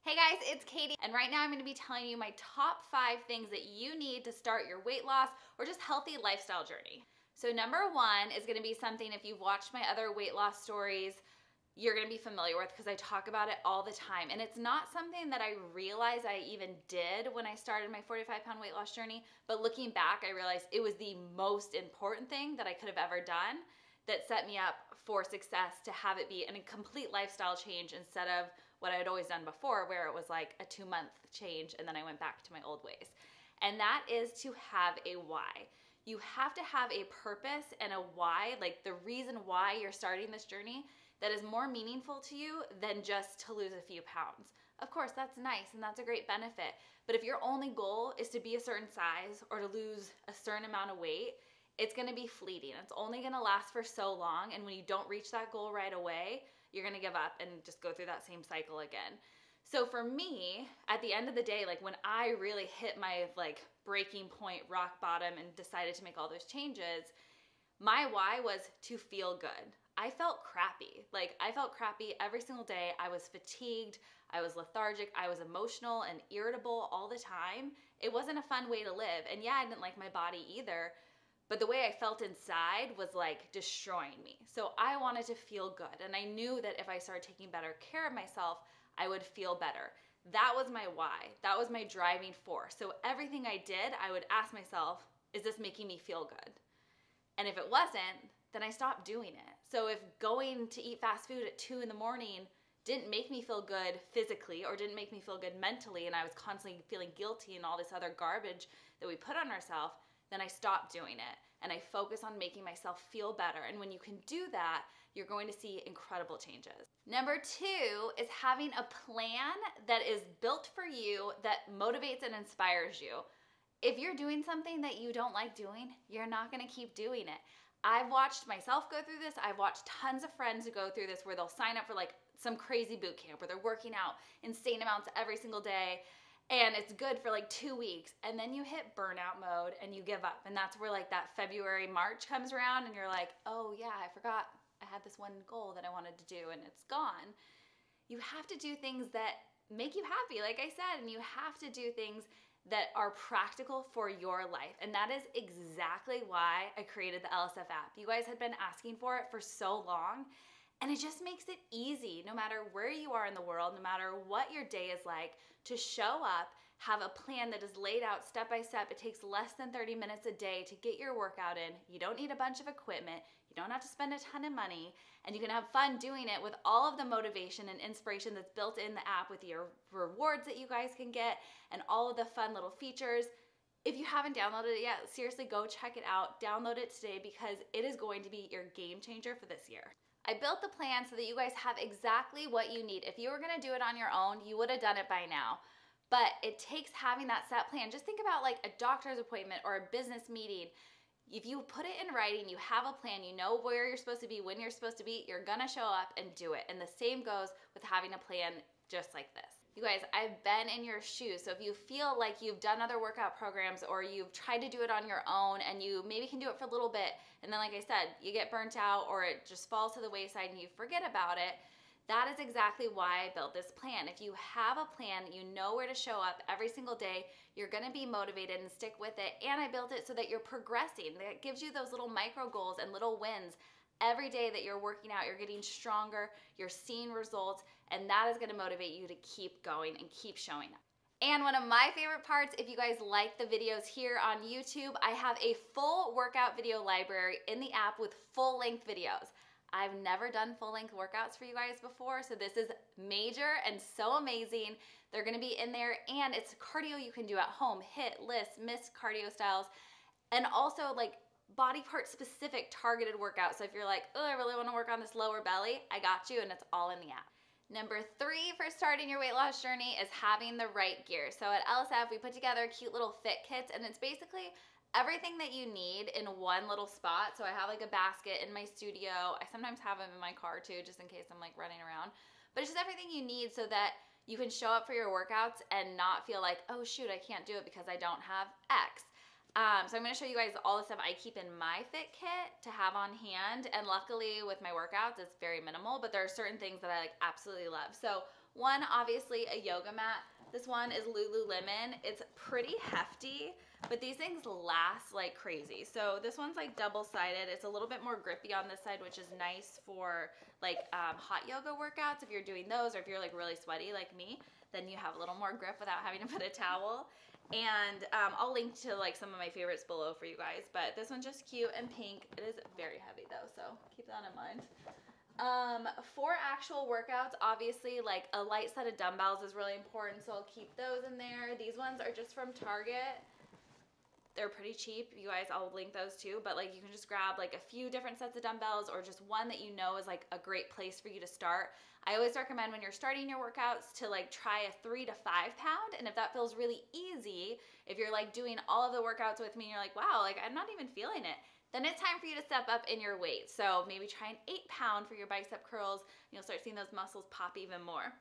Hey guys, it's Katie, and right now I'm going to be telling you my top 5 things that you need to start your weight loss or just healthy lifestyle journey. So number 1 is going to be something, if you've watched my other weight loss stories, you're going to be familiar with because I talk about it all the time. And it's not something that I realized I even did when I started my 45-pound weight loss journey, but looking back, I realized it was the most important thing that I could have ever done that set me up for success, to have it be a complete lifestyle change instead of what I had always done before, where it was like a 2-month change and then I went back to my old ways. And that is to have a why. You have to have a purpose and a why, like the reason why you're starting this journey, that is more meaningful to you than just to lose a few pounds. Of course, that's nice and that's a great benefit. But if your only goal is to be a certain size or to lose a certain amount of weight, it's gonna be fleeting. It's only gonna last for so long. And when you don't reach that goal right away, you're gonna give up and just go through that same cycle again. So for me, at the end of the day, like when I really hit my breaking point, rock bottom, and decided to make all those changes, my why was to feel good. I felt crappy. I felt crappy every single day. I was fatigued, I was lethargic, I was emotional and irritable all the time. It wasn't a fun way to live. And yeah, I didn't like my body either, but the way I felt inside was like destroying me. So I wanted to feel good. And I knew that if I started taking better care of myself, I would feel better. That was my why. That was my driving force. So everything I did, I would ask myself, is this making me feel good? And if it wasn't, then I stopped doing it. So if going to eat fast food at 2 in the morning didn't make me feel good physically or didn't make me feel good mentally, and I was constantly feeling guilty and all this other garbage that we put on ourselves, then I stopped doing it and I focus on making myself feel better. And when you can do that, you're going to see incredible changes. Number 2 is having a plan that is built for you, that motivates and inspires you. If you're doing something that you don't like doing, you're not gonna keep doing it. I've watched myself go through this. I've watched tons of friends who go through this, where they'll sign up for some crazy boot camp where they're working out insane amounts every single day, and it's good for 2 weeks, and then you hit burnout mode and you give up. And that's where that February, March comes around and you're like, oh yeah, I forgot I had this one goal that I wanted to do and it's gone. You have to do things that make you happy, like I said, and you have to do things that are practical for your life. And that is exactly why I created the LSF app. You guys had been asking for it for so long, and it just makes it easy, no matter where you are in the world, no matter what your day is like, to show up, have a plan that is laid out step by step. It takes less than 30 minutes a day to get your workout in. You don't need a bunch of equipment. You don't have to spend a ton of money, and you can have fun doing it with all of the motivation and inspiration that's built in the app, with your rewards that you guys can get and all of the fun little features. If you haven't downloaded it yet, seriously, go check it out. Download it today, because it is going to be your game changer for this year. I built the plan so that you guys have exactly what you need. If you were gonna do it on your own, you would have done it by now. But it takes having that set plan. Just think about a doctor's appointment or a business meeting. If you put it in writing, you have a plan, you know where you're supposed to be, when you're supposed to be, you're gonna show up and do it. And the same goes with having a plan just like this. You guys, I've been in your shoes. So if you feel like you've done other workout programs, or you've tried to do it on your own and you maybe can do it for a little bit, and then like I said, you get burnt out or it just falls to the wayside and you forget about it, that is exactly why I built this plan. If you have a plan, you know where to show up every single day, you're gonna be motivated and stick with it. And I built it so that you're progressing. That gives you those little micro goals and little wins. Every day that you're working out, you're getting stronger, you're seeing results, and that is gonna motivate you to keep going and keep showing up. And one of my favorite parts, if you guys like the videos here on YouTube, I have a full workout video library in the app with full-length videos. I've never done full-length workouts for you guys before, so this is major and so amazing. They're gonna be in there, and it's cardio you can do at home, hit, list, miss cardio styles, and also body part specific targeted workouts. So if you're like, oh, I really wanna work on this lower belly, I got you, and it's all in the app. Number 3 for starting your weight loss journey is having the right gear. So at LSF, we put together cute little fit kits, and it's basically everything that you need in one little spot. So I have a basket in my studio. I sometimes have them in my car too, just in case I'm running around. But it's just everything you need so that you can show up for your workouts and not feel like, oh shoot, I can't do it because I don't have X. So I'm gonna show you guys all the stuff I keep in my fit kit to have on hand. And luckily with my workouts, it's very minimal, but there are certain things that I absolutely love. So One, obviously a yoga mat. This one is Lululemon. It's pretty hefty, but these things last like crazy. So this one's like double-sided. It's a little bit more grippy on this side, which is nice for like hot yoga workouts. If you're doing those, or if you're like really sweaty like me, then you have a little more grip without having to put a towel. And I'll link to like some of my favorites below for you guys, but this one's just cute and pink. It is very heavy though, so keep that in mind. For actual workouts, obviously like a light set of dumbbells is really important, so I'll keep those in there. These ones are just from Target. They're pretty cheap, you guys. I'll link those too, but like you can just grab like a few different sets of dumbbells, or just one that you know is like a great place for you to start. I always recommend when you're starting your workouts to like try a 3 to 5 pound, and if that feels really easy, if you're like doing all of the workouts with me and you're like, wow, like I'm not even feeling it, then it's time for you to step up in your weight. So maybe try an 8 pound for your bicep curls, and you'll start seeing those muscles pop even more.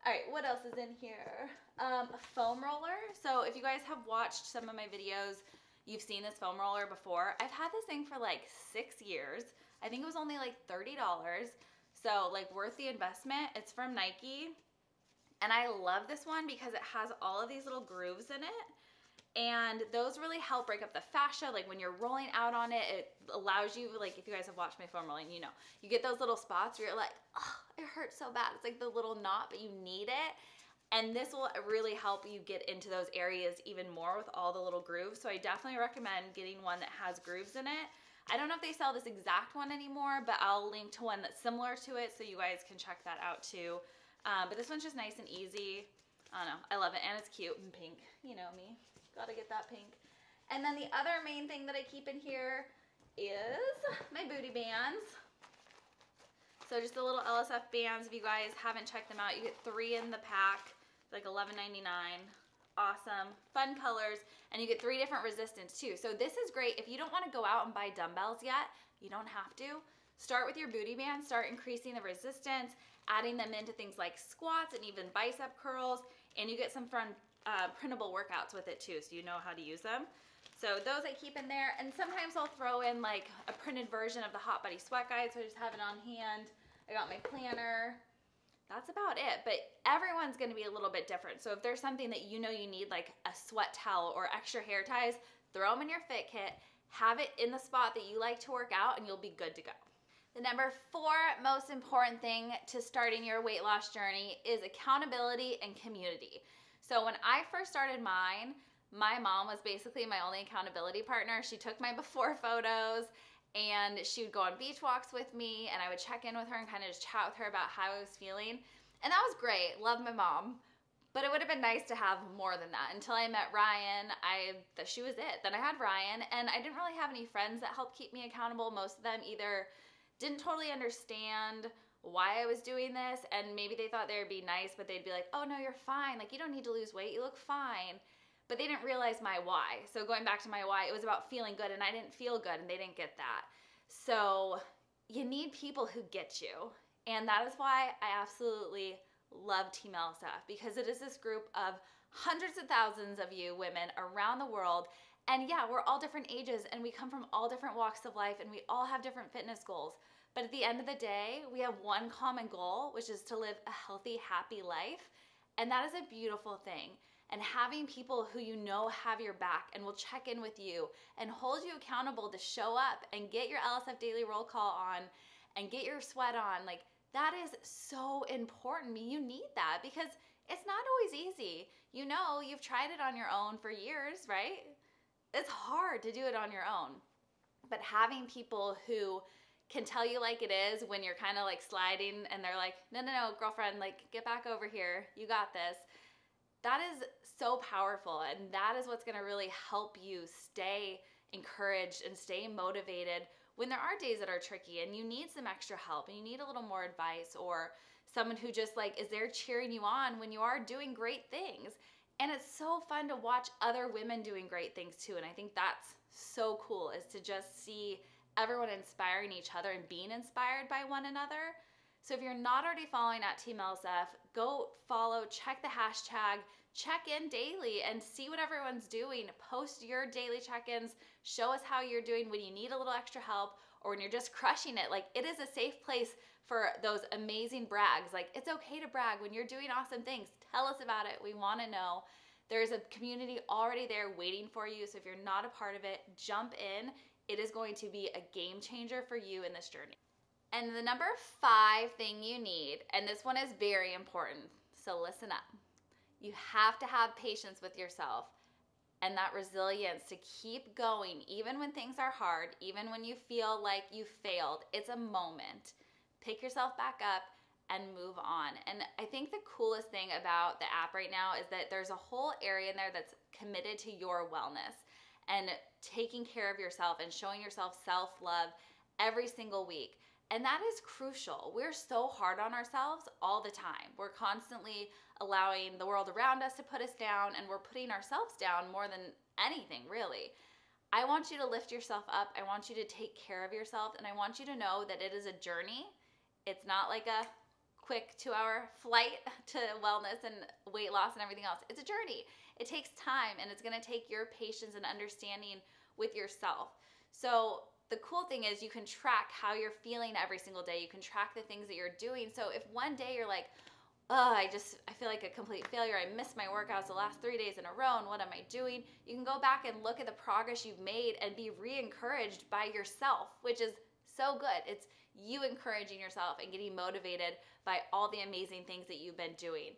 All right, what else is in here? A foam roller. So if you guys have watched some of my videos, you've seen this foam roller before. I've had this thing for like 6 years. I think it was only like $30. So like worth the investment. It's from Nike. And I love this one because it has all of these little grooves in it. And those really help break up the fascia. Like when you're rolling out on it, it allows you, like if you guys have watched my foam rolling, you know, you get those little spots where you're like, oh, it hurts so bad. It's like the little knot, but you need it. And this will really help you get into those areas even more with all the little grooves. So I definitely recommend getting one that has grooves in it. I don't know if they sell this exact one anymore, but I'll link to one that's similar to it so you guys can check that out too. But this one's just nice and easy. I don't know, I love it, and it's cute and pink. You know me. Gotta get that pink. And then the other main thing that I keep in here is my booty bands. So just the little LSF bands. If you guys haven't checked them out, you get 3 in the pack, like $11.99. Awesome, fun colors, and you get 3 different resistance too. So this is great if you don't want to go out and buy dumbbells yet. You don't have to. Start with your booty bands, start increasing the resistance, adding them into things like squats and even bicep curls, and you get some fun printable workouts with it too, so you know how to use them. So those I keep in there, and sometimes I'll throw in like a printed version of the Hot Buddy Sweat Guide, so I just have it on hand. I got my planner. That's about it, but everyone's gonna be a little bit different. So if there's something that you know you need, like a sweat towel or extra hair ties, throw them in your fit kit, have it in the spot that you like to work out, and you'll be good to go. The number 4 most important thing to starting your weight loss journey is accountability and community. So when I first started mine, my mom was basically my only accountability partner. She took my before photos, and she would go on beach walks with me, and I would check in with her and kind of just chat with her about how I was feeling. And that was great. Love my mom. But it would have been nice to have more than that. Until I met Ryan, she was it. Then I had Ryan, and I didn't really have any friends that helped keep me accountable. Most of them either didn't totally understand why I was doing this, and maybe they thought they would be nice, but they'd be like, oh no, you're fine. Like, you don't need to lose weight. You look fine. But they didn't realize my why. So going back to my why, it was about feeling good, and I didn't feel good, and they didn't get that. So you need people who get you. And that is why I absolutely love Team LSF, because it is this group of hundreds of thousands of you women around the world. And yeah, we're all different ages, and we come from all different walks of life, and we all have different fitness goals. But at the end of the day, we have one common goal, which is to live a healthy, happy life. And that is a beautiful thing. And having people who you know have your back and will check in with you and hold you accountable to show up and get your LSF daily roll call on and get your sweat on, like, that is so important. You need that because it's not always easy. You know, you've tried it on your own for years, right? It's hard to do it on your own. But having people who can tell you like it is when you're kind of like sliding and they're like, no, girlfriend, like, get back over here. You got this. That is so powerful, and that is what's gonna really help you stay encouraged and stay motivated when there are days that are tricky and you need some extra help and you need a little more advice, or someone who just like is there cheering you on when you are doing great things. And it's so fun to watch other women doing great things too, and I think that's so cool, is to just see everyone inspiring each other and being inspired by one another. So if you're not already following at Team LSF, go follow, check the hashtag, check in daily and see what everyone's doing. Post your daily check-ins, show us how you're doing when you need a little extra help or when you're just crushing it. Like, it is a safe place for those amazing brags. Like, it's okay to brag when you're doing awesome things. Tell us about it. We want to know. There's a community already there waiting for you. So if you're not a part of it, jump in. It is going to be a game changer for you in this journey. And the number 5 thing you need, and this one is very important, so listen up. You have to have patience with yourself and that resilience to keep going even when things are hard, even when you feel like you failed. It's a moment. Pick yourself back up and move on. And I think the coolest thing about the app right now is that there's a whole area in there that's committed to your wellness and taking care of yourself and showing yourself self-love every single week. And that is crucial. We're so hard on ourselves all the time. We're constantly allowing the world around us to put us down, and we're putting ourselves down more than anything, really. I want you to lift yourself up. I want you to take care of yourself, and I want you to know that it is a journey. It's not like a quick 2-hour flight to wellness and weight loss and everything else. It's a journey. It takes time, and it's going to take your patience and understanding with yourself. So the cool thing is you can track how you're feeling every single day. You can track the things that you're doing. So if one day you're like, oh, I feel like a complete failure. I missed my workouts the last 3 days in a row, and what am I doing? You can go back and look at the progress you've made and be re-encouraged by yourself, which is so good. It's you encouraging yourself and getting motivated by all the amazing things that you've been doing.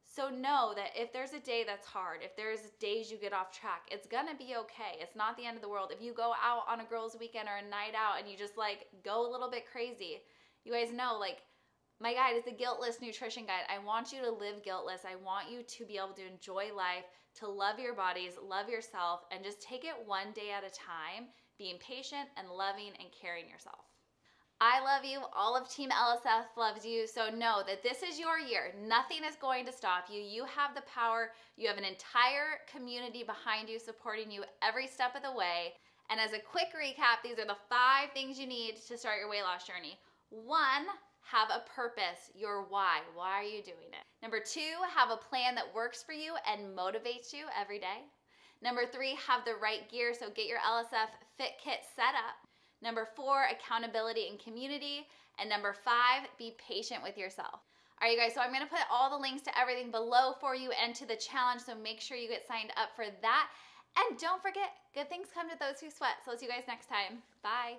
So know that if there's a day that's hard, if there's days you get off track, it's gonna be okay. It's not the end of the world. If you go out on a girls' weekend or a night out and you just like go a little bit crazy, you guys know, like, my guide is the Guiltless Nutrition Guide. I want you to live guiltless. I want you to be able to enjoy life, to love your bodies, love yourself, and just take it one day at a time, being patient and loving and caring yourself. I love you. All of Team LSF loves you. So know that this is your year. Nothing is going to stop you. You have the power. You have an entire community behind you, supporting you every step of the way. And as a quick recap, these are the 5 things you need to start your weight loss journey. 1, have a purpose, your why. Why are you doing it? Number 2, have a plan that works for you and motivates you every day. Number 3, have the right gear, so get your LSF Fit Kit set up. Number 4, accountability and community. And number 5, be patient with yourself. All right, you guys, so I'm gonna put all the links to everything below for you and to the challenge, so make sure you get signed up for that. And don't forget, good things come to those who sweat. So let's see you guys next time. Bye.